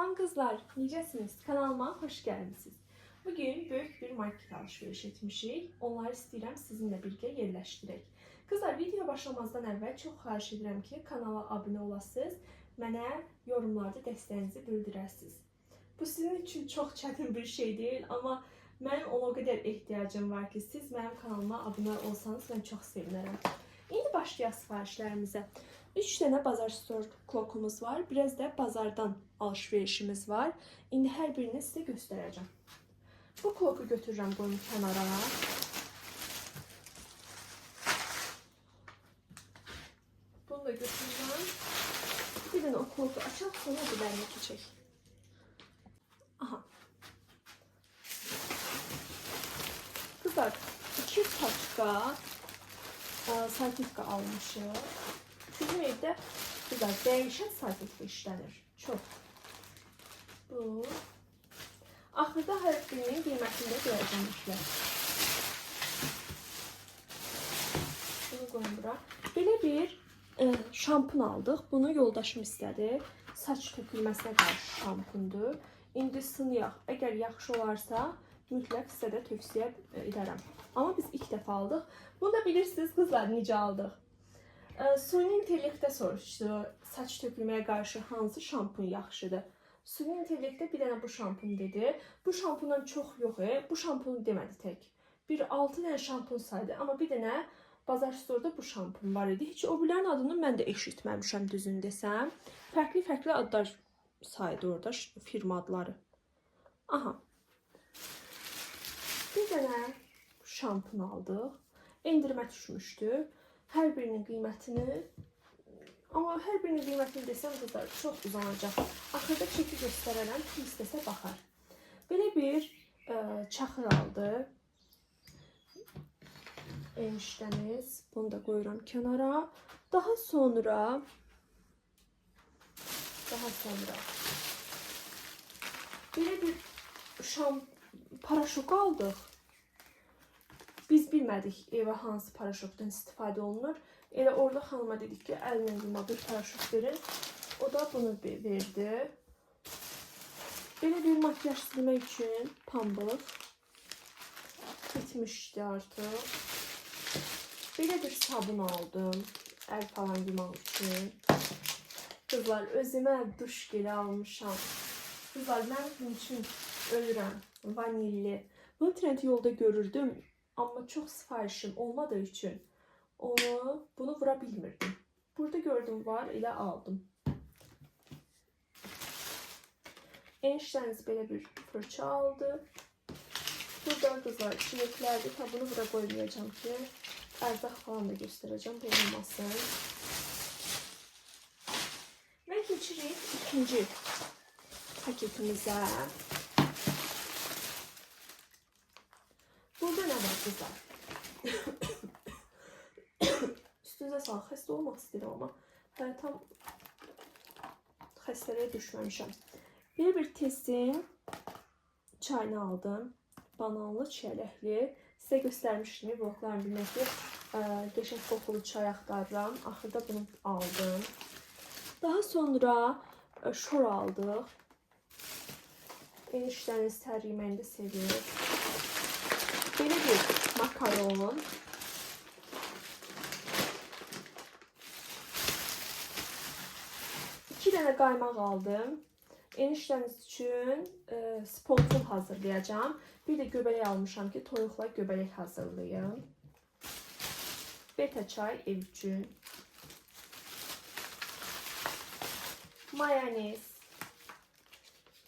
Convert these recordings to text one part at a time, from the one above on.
Salam kızlar, necəsiniz? Kanalıma hoş gəlmisiniz. Bugün büyük bir market alışveriş etmişik. Onları istəyirəm sizinlə birgə yerləşdirək. Kızlar, video başlamazdan əvvəl çox xahiş edirəm ki, kanala abunə olasınız, mənə yorumlarda dəstəyinizi bildirəsiniz. Bu sizin üçün çox çətin bir şey deyil, amma mənim ona o qədər ehtiyacım var ki, siz mənim kanalıma abunə olsanız mən çox sevinərəm. İndi başlayaq sifarişlərimizə. 3 dənə bazar store klokumuz var. Biraz da bazardan alışverişimiz var. İndi hər birini sizə göstərəcəm. Bu kloku götürürəm, qoyum kənara. Bunu da götürürəm. Bir dənə o kloku açaq, sonra dilərini keçək. Aha. Kızlar, 2 paçka salfetka almışıq. Bizim evdə güzel değişen salfetka işlənir. Çox. Bu. Axırda hər birinin qiymətini də görəcəm işlər. Bunu qoyum bura. Belə bir şampun aldıq. Bunu yoldaşım istədi. Saç tökülməsinə qarşı şampundur. İndi sınayaq. Əgər yaxşı olarsa mütləq sizə də tövsiyə edərəm. Amma biz ilk dəfə aldıq. Bunu da bilirsiniz kızlar necə aldıq. Suni İntellektdə soruşdu, saç tökülməyə qarşı hansı şampun yaxşıdır? Suni İntellektdə bir dənə bu şampun dedi. Bu şampundan çox yox, bu şampunu demədi tək. Bir 6 dənə şampun saydı, amma bir dənə bazar store'da bu şampun var idi. Heç o birlərin adını mən də eşitməmişəm düzünü desəm. Fərqli adlar saydı orada, firma adları. Aha. Bir dənə şampun aldıq. Endirmə düşmüşdü. Hər birinin qiymətini, amma hər birinin qiymətini desəm kızlar çox uzanacaq. Axırda çeki göstərərəm, kim istəsə baxar. Belə bir çaxır aldı. Eniştəmiz. Bunu da qoyuram kənara. Daha sonra belə bir paraşok aldıq. Biz bilmədik evə hansı paraşokdan istifadə olunur. Elə orada xanıma dedik ki, əllə yuma bir paraşok verin. O da bunu verdi. Belə bir makyaj silmək üçün pambıq. Bitmişdi artıq. Belə bir sabun aldım. Əl falan yumaq üçün. Kızlar, özümə duş geli almışam. Kızlar, mən bunun üçün ölürəm. Vanilli. Bunu trend yolda görürdüm. Amma çox sifarişim olmadığı üçün bunu vura bilmirdim. Burada gördüm var, elə aldım. Eniştəniz belə bir fırça aldı. Burada kızlar çileklərdi. Bunu bura qoymayacağım ki, ərzaq falan da göstərəcəm, bu olmasın. Və keçirik ikinci paketimizə. Burada ne var kızlar? Üstünüze sağlık. Xəstə olmaq istəyirəm amma tam xəstəliyə düşməmişəm. Belə bir testin çayını aldım. Bananlı, çiyələkli. Sizə göstərmişdim vlogların birində ki, qəşəng qoxulu çay axtarıram. Axırda bunu aldım. Daha sonra şor aldıq. Eniştəniz tər yeməyini də sevir. Belə bir makaron. İki dənə qaymaq aldım. Eniştəniz üçün sponson hazırlayacağım. Bir də göbələk almışam ki, toyuqla göbələk hazırlayım. Beta çay ev üçün. Mayonez.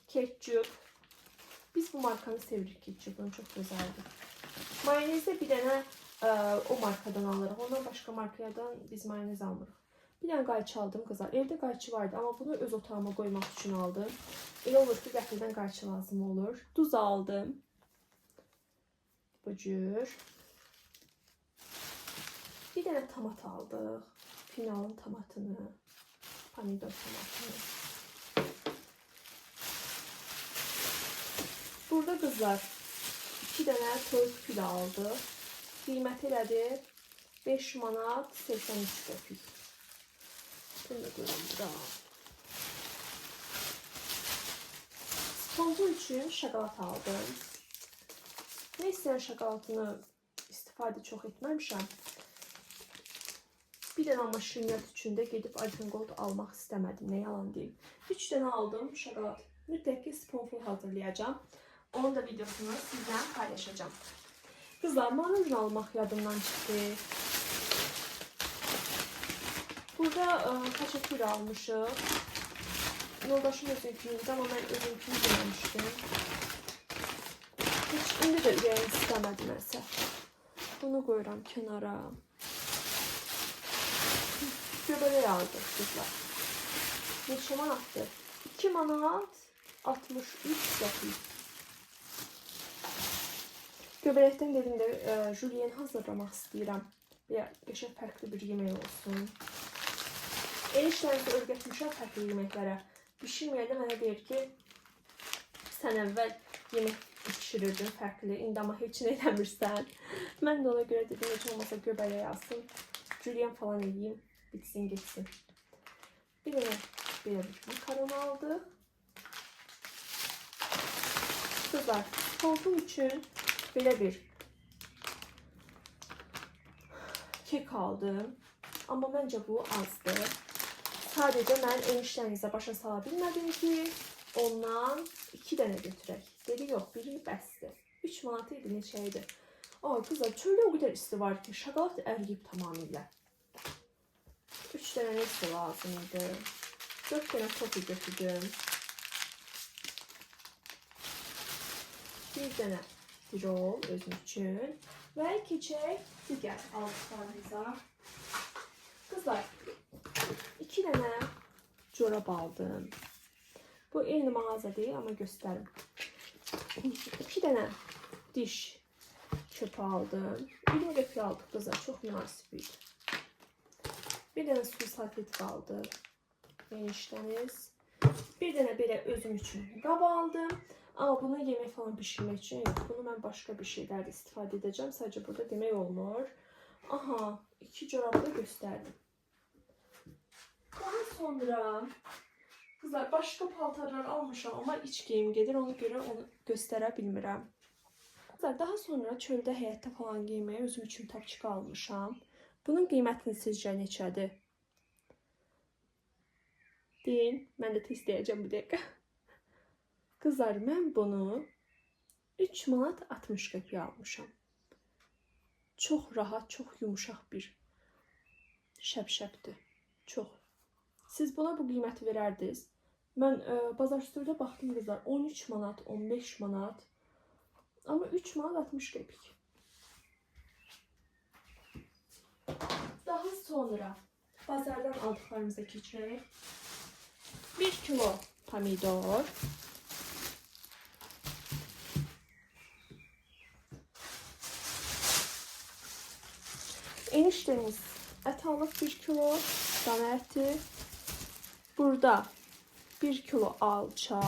Ketçup. Biz bu markanı sevirik, ketçupunu çok güzeldir. Mayonezde bir dənə o markadan alırıq. Ondan başka markadan biz mayonez almırıq. Bir dənə qayçı aldım kızlar. Evdə qayçı vardı, amma bunu öz otağıma qoymaq üçün aldım. Elə olur ki, qəfildən qayçı lazım olur. Duz aldım. Bu cür. Bir dənə tomat aldıq. Finalın tomatını. Pomidor tomatını. Burada kızlar 2 dənə toyuq fili aldı. Qiyməti elədi 5 manat 83 qəpik. Bunu da qoyuram bura. üçün şokolad aldım. Neyse şokoladını istifadə çox etməmişəm. Bir dənə amma şirniyyat üçün də gedib Alpen Gold almaq istəmədim, nə yalan deyim. 3 dənə aldım şokolad. Mütləq ki sponful hazırlayacağım. Onun da videosunu sizlə paylaşacağım. Kızlar, marulin almaq yadımdan çıxdı. Burada kaçakür almışıq. Yoldaşım özünkünüydü ama mən özünkünü deməmişdim. Heç indi də ürəyim istəmədi nəsə. Bunu qoyuram kənara. Göbələk aldıq kızlar. Neçə manatdır? 2 manat 63 qəpik. Göbələkdən dedim də jülyen hazırlamaq istəyirəm. Qəşəng fərqli bir yemək olsun. Enişlərinizi öyrətmişəm fərqli yeməklərə. Pişirməyəndə mənə deyir ki, sən əvvəl yemək pişirirdin fərqli, indi amma heç nə eləmirsən. Mən də ona görə dedim, heç olmasa göbələk alsın, jülyen falan edeyim, bitsin, geçsin. Bir dənə belə bir makaron aldıq. Kızlar, sponful üçün belə bir kek aldım. Amma məncə bu azdır. Sadəcə mən enişlərinizə başa sala bilmədim ki, ondan 2 dənə götürək. Dedi, yox, biri bəsdir. 3 manatı idi, neçə idi. Kızlar, çöldə o qədər isti var ki, şokolad əriyib tamamilə. 3 dənə neysə lazım idi. 4 dənə tofu götürdüm. Bir dənə rol özüm üçün. Və keçək digər aldıqlarımıza. Kızlar, 2 dənə corab aldım. Bu eyni mağaza deyil, amma göstərim. 2 dənə diş çöpü aldım. 20 qəpik aldıq kızlar, çox münasib idi. Bir dənə su salfet qaldı. Enişləniz. Bir dənə belə özüm üçün qab aldım. Amma bunu yemək falan pişirmək üçün yox. Bunu mən başqa bir şeylərdə istifadə edəcəm. Sadəcə burada demək olmur. Aha, 2 corabı da göstərdim. Daha sonra kızlar, başqa paltarlar almışam, amma iç geyim gedir, ona görə onu göstərə bilmirəm. Kızlar, daha sonra çöldə həyətdə falan geyməyə özüm üçün tapçıq almışam. Bunun qiymətini sizcə neçədir? Deyin, mən də test edəcəm bu dəqiqə. Kızlar, mən bunu 3 manat 60 qəpik almışam. Çox rahat, çox yumuşaq bir şəp-şəpdir. Çox. Siz buna bu qiyməti verərdiniz. Mən bazarüstüdə baxdım kızlar, 13 manat, 15 manat. Amma 3 manat 60 qəpik. Daha sonra bazardan aldıqlarımıza keçirək. 1 kilo pomidor. Eniştemiz ət alıb 1 kilo, dana əti. Burada 1 kilo alça.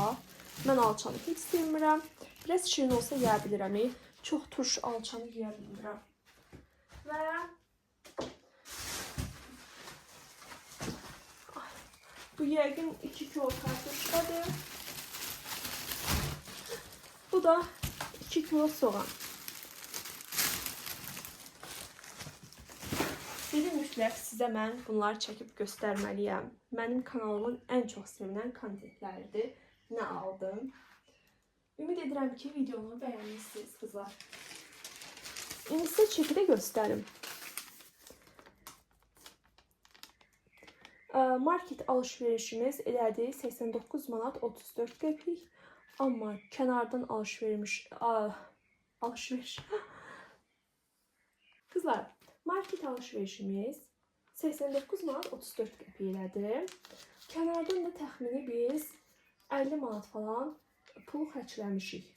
Mən alçanı heç sevmirəm. Biraz şirin olsa yeyə bilirəm. Çox turş alçanı yeyə bilmirəm. Və bu yəqin 2 kilo kartuşkadır. Bu da 2 kilo soğan. Dedim mütləq sizə mən bunları çəkib göstərməliyəm. Mənim kanalımın ən çox sevilən kontentləridir. Nə aldım? Ümid edirəm ki, videonu bəyənmişsiniz kızlar. İndi sizə çəkidə göstərim. Market alışverişimiz elədi 89 manat 34 qəpik. Amma kənardan alışveriş Kızlar, market alışverişimiz 89 manat 34 qəpik elədi. Kənardan da təxmini biz 50 manat falan pul xərcləmişik.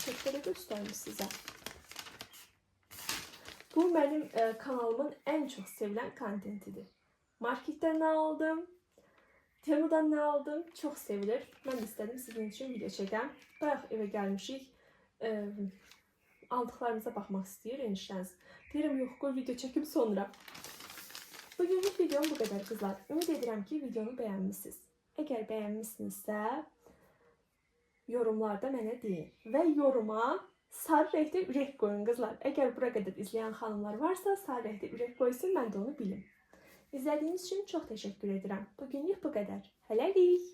Çəkdə göstərmiş sizə. Bu mənim kanalımın ən çox sevilən kontentidir. Marketdən nə aldım? Temudan nə aldım? Çox sevilir. Mən də istədim sizin üçün video çəkəm. Bayaq evə gəlmişik. Aldıqlarımıza baxmaq istəyir enişləniz. Deyirəm, yox, qoy video çəkim sonra. Bugünkü videom bu qədər kızlar. Ümid edirəm ki, videonu bəyənmişsiniz. Əgər bəyənmisinizsə, yorumlarda mənə deyin. Və yoruma sarı renkdə ürək qoyun qızlar. Əgər bura qədər izləyən xanımlar varsa, sarı renkdə ürək qoysun, mən də onu bilim. İzlədiyiniz üçün çox təşəkkür edirəm. Bugünlük bu qədər. Hələlik.